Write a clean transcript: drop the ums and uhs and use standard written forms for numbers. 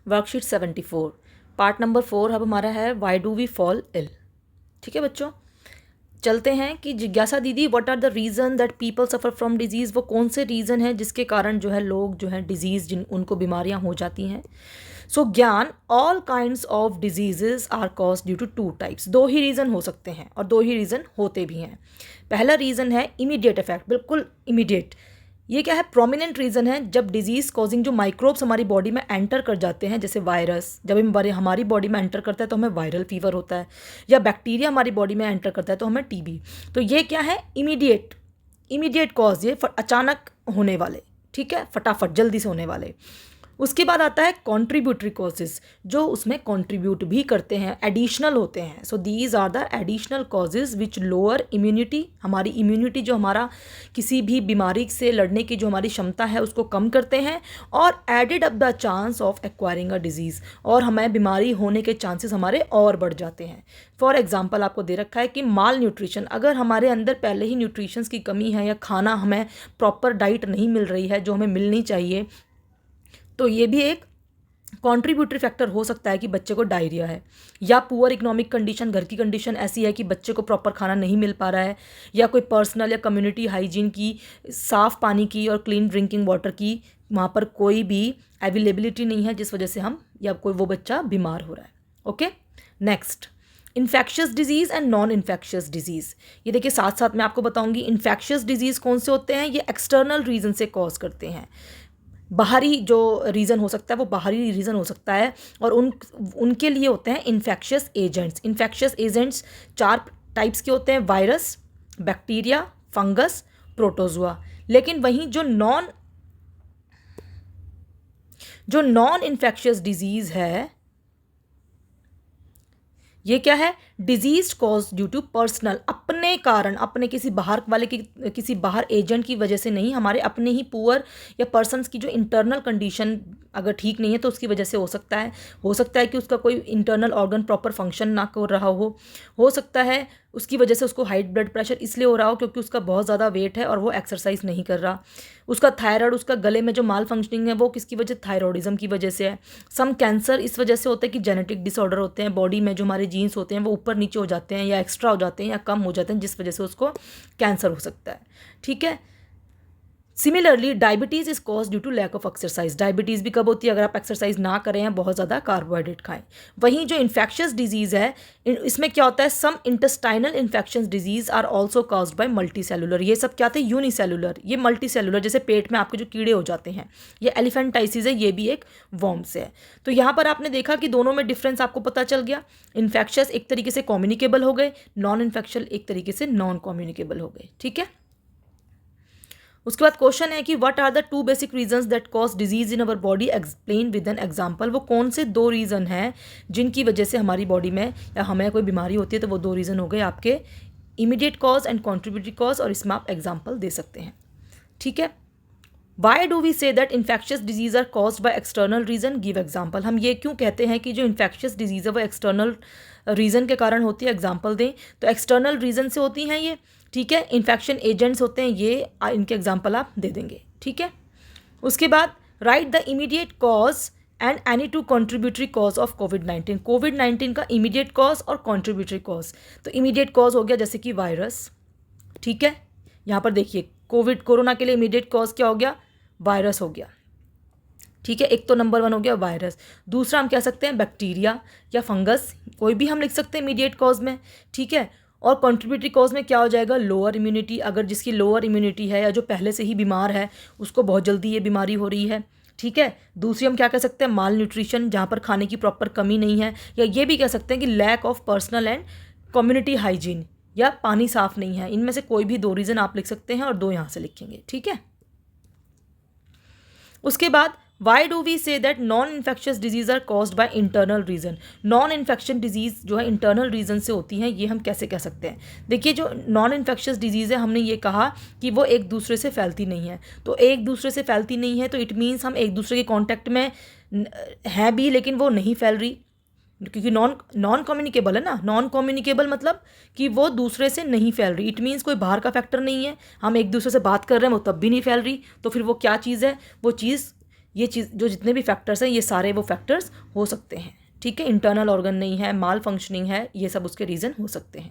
Worksheet 74 part number 4 अब हमारा है why do we fall ill. ठीक है बच्चों, चलते हैं कि जिज्ञासा दीदी what are the reason that people suffer from disease, वो कौन से रीज़न है जिसके कारण जो है लोग जो है डिजीज़ जिन उनको बीमारियां हो जाती हैं। सो ज्ञान all kinds of diseases are cause due to two types, दो ही रीज़न हो सकते हैं और दो ही रीज़न होते भी हैं। पहला रीज़न है इमीडिएट इफेक्ट, बिल्कुल इमीडिएट। ये क्या है, प्रोमिनेंट रीज़न है जब डिजीज़ कॉजिंग जो माइक्रोब्स हमारी बॉडी में एंटर कर जाते हैं, जैसे वायरस जब हमारी बॉडी में एंटर करता है तो हमें वायरल फीवर होता है, या बैक्टीरिया हमारी बॉडी में एंटर करता है तो हमें टीबी। तो ये क्या है, इमीडिएट कॉज, ये अचानक होने वाले, ठीक है, फटाफट जल्दी से होने वाले। उसके बाद आता है कॉन्ट्रीब्यूटरी कॉजेज़, जो उसमें कॉन्ट्रीब्यूट भी करते हैं, एडिशनल होते हैं। So these are the additional causes which lower immunity, हमारी इम्यूनिटी जो हमारा किसी भी बीमारी से लड़ने की जो हमारी क्षमता है उसको कम करते हैं, और added up the chance of acquiring a disease, और हमें बीमारी होने के चांसेस हमारे और बढ़ जाते हैं। फॉर एग्जाम्पल आपको दे रखा है कि माल न्यूट्रिशन, अगर हमारे अंदर पहले ही न्यूट्रिशंस की कमी है या खाना हमें प्रॉपर डाइट नहीं मिल रही है जो हमें मिलनी चाहिए, तो ये भी एक कॉन्ट्रीब्यूटरी फैक्टर हो सकता है कि बच्चे को डायरिया है, या पुअर इकोनॉमिक कंडीशन, घर की कंडीशन ऐसी है कि बच्चे को प्रॉपर खाना नहीं मिल पा रहा है, या कोई पर्सनल या कम्युनिटी हाइजीन की, साफ़ पानी की और क्लीन ड्रिंकिंग वाटर की वहाँ पर कोई भी अवेलेबिलिटी नहीं है, जिस वजह से हम या कोई वो बच्चा बीमार हो रहा है। Okay, next infectious disease and non infectious disease. ये देखिए साथ साथ मैं आपको बताऊंगी इन्फेक्शियस डिजीज़ कौन से होते हैं, ये एक्सटर्नल रीज़न से कॉज करते हैं। बाहरी जो रीज़न हो सकता है वो बाहरी रीज़न हो सकता है, और उनके लिए होते हैं infectious agents. Infectious agents 4 types के होते हैं, वायरस, बैक्टीरिया, फंगस, प्रोटोजुआ। लेकिन वहीं जो नॉन इन्फेक्शियस डिजीज़ है, ये क्या है, disease cause due to personal, अपने कारण, अपने किसी बाहर एजेंट की वजह से नहीं, हमारे अपने ही पुअर या पर्सन्स की जो इंटरनल कंडीशन अगर ठीक नहीं है तो उसकी वजह से हो सकता है कि उसका कोई इंटरनल ऑर्गन प्रॉपर फंक्शन ना कर रहा हो सकता है उसकी वजह से उसको हाई ब्लड प्रेशर इसलिए हो रहा हो क्योंकि उसका बहुत ज़्यादा वेट है और वो एक्सरसाइज नहीं कर रहा, उसका थायराइड, उसका गले में जो माल फंक्शनिंग है वो किसकी वजह, थायरॉइडिज्म की वजह से है। सम कैंसर इस वजह से होता है कि जेनेटिक डिसऑर्डर होते हैं, बॉडी में जो हमारे जीन्स होते हैं वो ऊपर नीचे हो जाते हैं या एक्स्ट्रा हो जाते हैं या कम हो जाते हैं, जिस वजह से उसको कैंसर हो सकता है। ठीक है, similarly diabetes is cause due to lack of exercise. Diabetes भी कब होती है, अगर आप एक्सरसाइज ना करें या बहुत ज़्यादा कार्बोहाइड्रेट खाएं। वहीं जो इन्फेक्शियस डिजीज़ है, इसमें क्या होता है, some intestinal infection diseases are also caused by multicellular. ये सब क्या थे, यूनिसेलुलर, ये मल्टी सेलुलर, जैसे पेट में आपके जो कीड़े हो जाते हैं, ये एलिफेंटाइसिस है, ये भी एक वॉर्म से है। तो यहाँ पर आपने देखा कि दोनों में डिफरेंस आपको पता चल गया। इन्फेक्शियस एक तरीके से कम्युनिकेबल हो गए, नॉन इन्फेक्शियल एक तरीके से नॉन कम्युनिकेबल हो गए। ठीक है, उसके बाद क्वेश्चन है कि what are the 2 basic reasons that cause disease in our body, explain with an example. वो कौन से 2 रीज़न हैं जिनकी वजह से हमारी बॉडी में या हमें कोई बीमारी होती है, तो वो 2 रीज़न हो गए आपके immediate cause and contributory cause, और इसमें आप एग्जाम्पल दे सकते हैं। ठीक है, why do we say that infectious disease are caused by external reason, give example. हम ये क्यों कहते हैं कि जो इन्फेक्शियस डिजीज़ है वो एक्सटर्नल रीज़न के कारण होती है, एग्जाम्पल दें। तो एक्सटर्नल रीज़न से होती हैं ये, ठीक है, इन्फेक्शन एजेंट्स होते हैं ये, इनके एग्जाम्पल आप दे देंगे। ठीक है, उसके बाद right the immediate cause and any 2 contributory cause of कोविड-19। कोविड-19 का इमीडिएट कॉज और कॉन्ट्रीब्यूटरी कॉज, तो इमीडिएट कॉज हो गया जैसे कि वायरस। ठीक है, यहाँ पर देखिए कोरोना के लिए इमीडिएट कॉज क्या हो गया, वायरस हो गया। ठीक है, एक तो नंबर 1 हो गया वायरस, दूसरा हम कह सकते हैं बैक्टीरिया या फंगस, कोई भी हम लिख सकते हैं इमीडिएट कॉज में। ठीक है, और कॉन्ट्रीब्यूटरी कॉज में क्या हो जाएगा, लोअर इम्यूनिटी, अगर जिसकी लोअर इम्यूनिटी है या जो पहले से ही बीमार है उसको बहुत जल्दी ये बीमारी हो रही है। ठीक है, दूसरी हम क्या कह सकते हैं, माल न्यूट्रिशन, जहाँ पर खाने की प्रॉपर कमी नहीं है, या ये भी कह सकते हैं कि lack of personal and community hygiene, या पानी साफ नहीं है। इनमें से कोई भी 2 रीज़न आप लिख सकते हैं और 2 यहाँ से लिखेंगे। ठीक है, उसके बाद why do we say that non infectious disease are caused by internal reason. Non infection disease जो है इंटरनल रीजन से होती हैं, ये हम कैसे कह सकते हैं। देखिए जो नॉन इन्फेक्शियस डिजीज़ है, हमने ये कहा कि वो एक दूसरे से फैलती नहीं है, तो एक दूसरे से फैलती नहीं है तो इट मीन्स हम एक दूसरे के कॉन्टैक्ट में हैं भी लेकिन वो नहीं फैल रही, क्योंकि नॉन कम्युनिकेबल है ना। नॉन कम्युनिकेबल मतलब कि वो दूसरे से नहीं फैल रही, इट मीन्स कोई बाहर का फैक्टर नहीं है, हम एक दूसरे से बात कर रहे हैं वो तब भी नहीं फैल रही, तो फिर वो क्या चीज़ है, वो चीज़ ये चीज़ जो जितने भी फैक्टर्स हैं ये सारे वो फैक्टर्स हो सकते हैं। ठीक है, इंटरनल ऑर्गन नहीं है, माल फंक्शनिंग है, ये सब उसके रीज़न हो सकते हैं।